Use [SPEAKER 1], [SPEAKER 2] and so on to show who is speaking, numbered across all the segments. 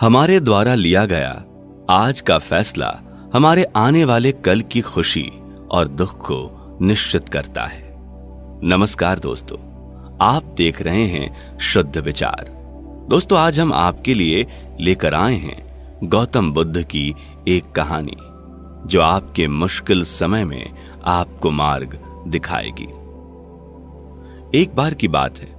[SPEAKER 1] हमारे द्वारा लिया गया आज का फैसला हमारे आने वाले कल की खुशी और दुख को निश्चित करता है। नमस्कार दोस्तों, आप देख रहे हैं शुद्ध विचार। दोस्तों, आज हम आपके लिए लेकर आए हैं गौतम बुद्ध की एक कहानी जो आपके मुश्किल समय में आपको मार्ग दिखाएगी। एक बार की बात है,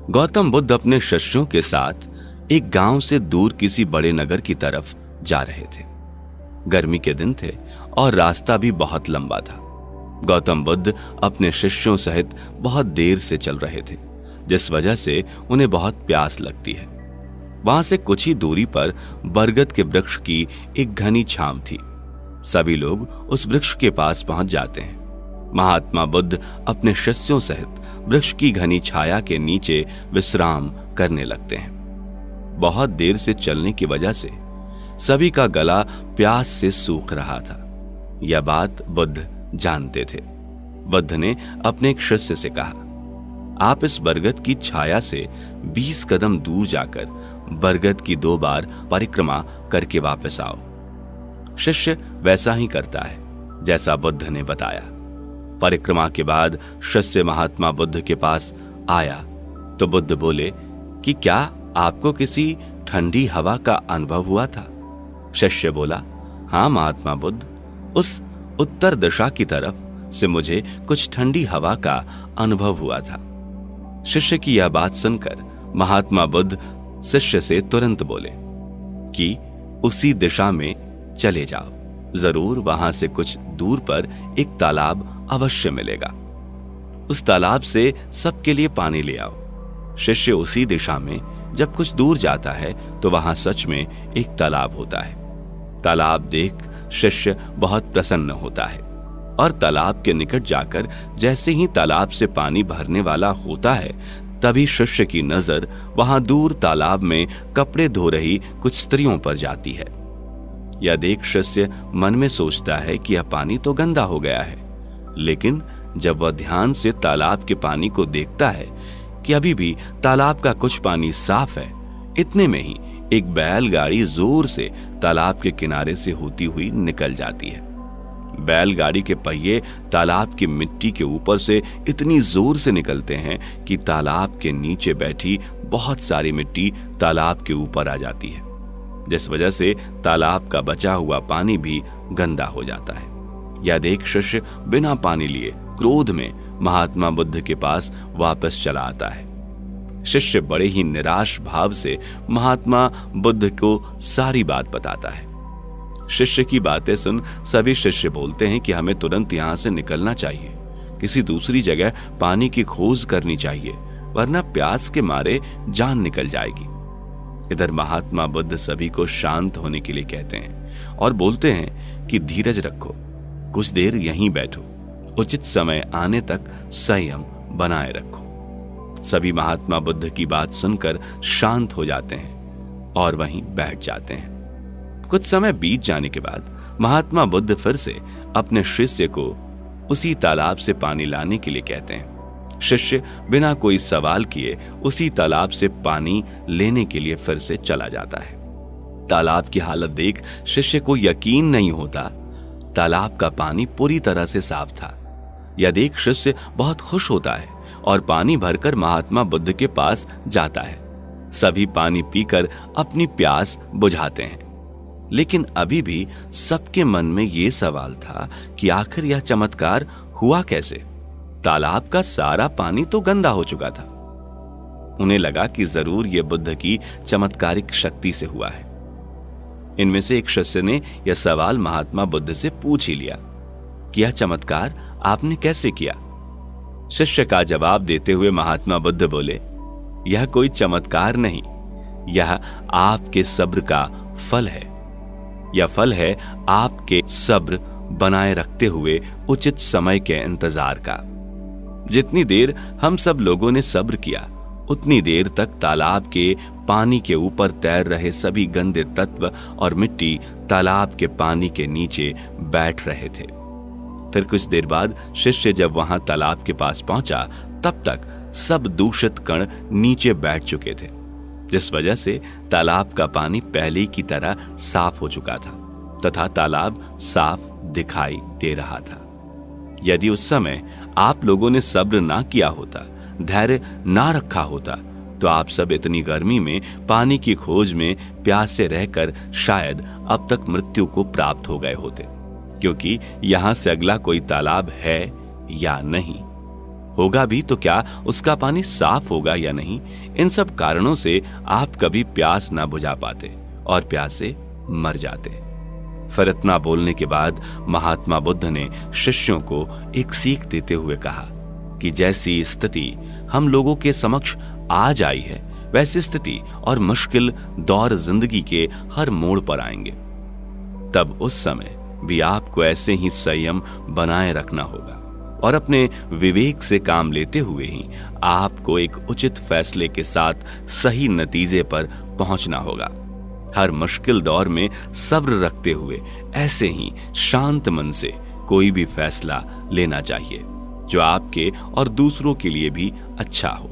[SPEAKER 1] गौतम बुद्ध अपने शिष्यों के साथ एक गांव से दूर किसी बड़े नगर की तरफ जा रहे थे। गर्मी के दिन थे और रास्ता भी बहुत लंबा था। गौतम बुद्ध अपने शिष्यों सहित बहुत देर से चल रहे थे, जिस वजह से उन्हें बहुत प्यास लगती है। वहां से कुछ ही दूरी पर बरगद के वृक्ष की एक घनी छांव थी। सभी लोग उस वृक्ष के पास पहुंच जाते हैं। महात्मा बुद्ध अपने शिष्यों सहित वृक्ष की घनी छाया के नीचे विश्राम करने लगते हैं। बहुत देर से चलने की वजह से सभी का गला प्यास से सूख रहा था। यह बात बुद्ध जानते थे। बुद्ध ने अपने एक शिष्य से कहा, आप इस बरगद की छाया से 20 कदम दूर जाकर बरगद की 2 बार परिक्रमा करके वापस आओ। शिष्य वैसा ही करता है जैसा बुद्ध ने बताया। परिक्रमा के बाद शिष्य महात्मा बुद्ध के पास आया तो बुद्ध बोले कि क्या आपको किसी ठंडी हवा का अनुभव हुआ था? शिष्य बोला, हाँ महात्मा बुद्ध, उस उत्तर दिशा की तरफ से मुझे कुछ ठंडी हवा का अनुभव हुआ था। शिष्य की यह बात सुनकर महात्मा बुद्ध शिष्य से तुरंत बोले कि उसी दिशा में चले जाओ, जरूर वहां से कुछ दूर पर एक तालाब अवश्य मिलेगा। उस तालाब से सबके लिए पानी ले आओ। शिष्य उसी दिशा में जब कुछ दूर जाता है तो वहां सच में एक तालाब होता है। तालाब देख शिष्य बहुत प्रसन्न होता है और तालाब के निकट जाकर जैसे ही तालाब से पानी भरने वाला होता है, तभी शिष्य की नजर वहां दूर तालाब में कपड़े धो रही कुछ स्त्रियों पर जाती है। यह देख शिष्य मन में सोचता है कि यह पानी तो गंदा हो गया है, लेकिन जब वह ध्यान से तालाब के पानी को देखता है कि अभी भी तालाब का कुछ पानी साफ है, इतने में ही एक बैलगाड़ी जोर से तालाब के किनारे से होती हुई निकल जाती है। बैलगाड़ी के पहिए तालाब की मिट्टी के ऊपर से इतनी जोर से निकलते हैं कि तालाब के नीचे बैठी बहुत सारी मिट्टी तालाब के ऊपर आ जाती है, जिस वजह से तालाब का बचा हुआ पानी भी गंदा हो जाता है। यह देख शिष्य बिना पानी लिए क्रोध में महात्मा बुद्ध के पास वापस चला आता है। शिष्य बड़े ही निराश भाव से महात्मा बुद्ध को सारी बात बताता है। शिष्य की बातें सुन सभी शिष्य बोलते हैं कि हमें तुरंत यहां से निकलना चाहिए, किसी दूसरी जगह पानी की खोज करनी चाहिए, वरना प्यास के मारे जान निकल जाएगी। इधर महात्मा बुद्ध सभी को शांत होने के लिए कहते हैं और बोलते हैं कि धीरज रखो, कुछ देर यहीं बैठो, उचित समय आने तक संयम बनाए रखो। सभी महात्मा बुद्ध की बात सुनकर शांत हो जाते हैं और वहीं बैठ जाते हैं। कुछ समय बीत जाने के बाद महात्मा बुद्ध फिर से अपने शिष्य को उसी तालाब से पानी लाने के लिए कहते हैं। शिष्य बिना कोई सवाल किए उसी तालाब से पानी लेने के लिए फिर से चला जाता है। तालाब की हालत देख शिष्य को यकीन नहीं होता। तालाब का पानी पूरी तरह से साफ था। यह देख शिष्य बहुत खुश होता है और पानी भरकर महात्मा बुद्ध के पास जाता है। सभी पानी पीकर अपनी प्यास बुझाते हैं, लेकिन अभी भी सबके मन में यह सवाल था कि आखिर यह चमत्कार हुआ कैसे? तालाब का सारा पानी तो गंदा हो चुका था। उन्हें लगा कि जरूर यह बुद्ध की चमत्कारिक शक्ति से हुआ है। इनमें से एक शिष्य ने यह सवाल महात्मा बुद्ध से पूछ ही लिया कि यह चमत्कार आपने कैसे किया? शिष्य का जवाब देते हुए महात्मा बुद्ध बोले, यह कोई चमत्कार नहीं, यह आपके सब्र का फल है। यह फल है आपके सब्र बनाए रखते हुए उचित समय के इंतजार का। जितनी देर हम सब लोगों ने सब्र किया, उतनी देर तक तालाब के पानी के ऊपर तैर रहे सभी गंदे तत्व और मिट्टी तालाब के पानी के नीचे बैठ रहे थे। फिर कुछ देर बाद शिष्य जब वहां तालाब के पास पहुंचा, तब तक सब दूषित कण नीचे बैठ चुके थे। जिस वजह से तालाब का पानी पहले की तरह साफ हो चुका था तथा तालाब साफ दिखाई दे रहा था। यदि उस समय आप लोगों ने सब्र ना किया होता, धैर्य ना रखा होता, तो आप सब इतनी गर्मी में पानी की खोज में प्यास से रहकर शायद अब तक मृत्यु को प्राप्त हो गए होते, क्योंकि यहां से अगला कोई तालाब है या नहीं, होगा भी तो क्या उसका पानी साफ होगा या नहीं, इन सब कारणों से आप कभी प्यास ना बुझा पाते और प्यास से मर जाते। फिर इतना बोलने के बाद महात्मा बुद्ध ने शिष्यों को एक सीख देते हुए कहा कि जैसी स्थिति हम लोगों के समक्ष आज आई है, वैसी स्थिति और मुश्किल दौर जिंदगी के हर मोड़ पर आएंगे। तब उस समय भी आपको ऐसे ही संयम बनाए रखना होगा और अपने विवेक से काम लेते हुए ही आपको एक उचित फैसले के साथ सही नतीजे पर पहुंचना होगा। हर मुश्किल दौर में सब्र रखते हुए ऐसे ही शांत मन से कोई भी फैसला लेना चाहिए जो आपके और दूसरों के लिए भी अच्छा हो,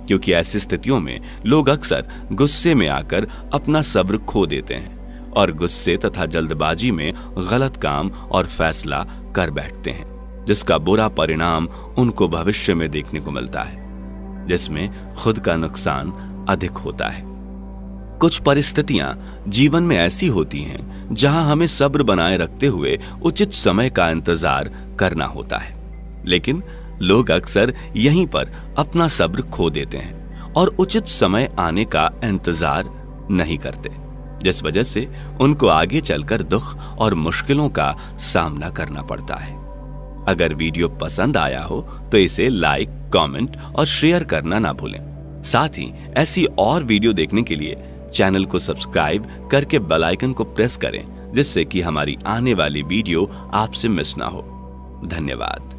[SPEAKER 1] क्योंकि ऐसी स्थितियों में लोग अक्सर गुस्से में आकर अपना सब्र खो देते हैं और गुस्से तथा जल्दबाजी में गलत काम और फैसला कर बैठते हैं, जिसका बुरा परिणाम उनको भविष्य में देखने को मिलता है, जिसमें खुद का नुकसान अधिक होता है। कुछ परिस्थितियां जीवन में ऐसी होती हैं जहां हमें सब्र बनाए रखते हुए उचित समय का इंतजार करना होता है, लेकिन लोग अक्सर यहीं पर अपना सब्र खो देते हैं और उचित समय आने का इंतजार नहीं करते, जिस वजह से उनको आगे चलकर दुख और मुश्किलों का सामना करना पड़ता है। अगर वीडियो पसंद आया हो तो इसे लाइक, कमेंट और शेयर करना ना भूलें। साथ ही ऐसी और वीडियो देखने के लिए चैनल को सब्सक्राइब करके बेल आइकन को प्रेस करें, जिससे कि हमारी आने वाली वीडियो आपसे मिस ना हो। धन्यवाद।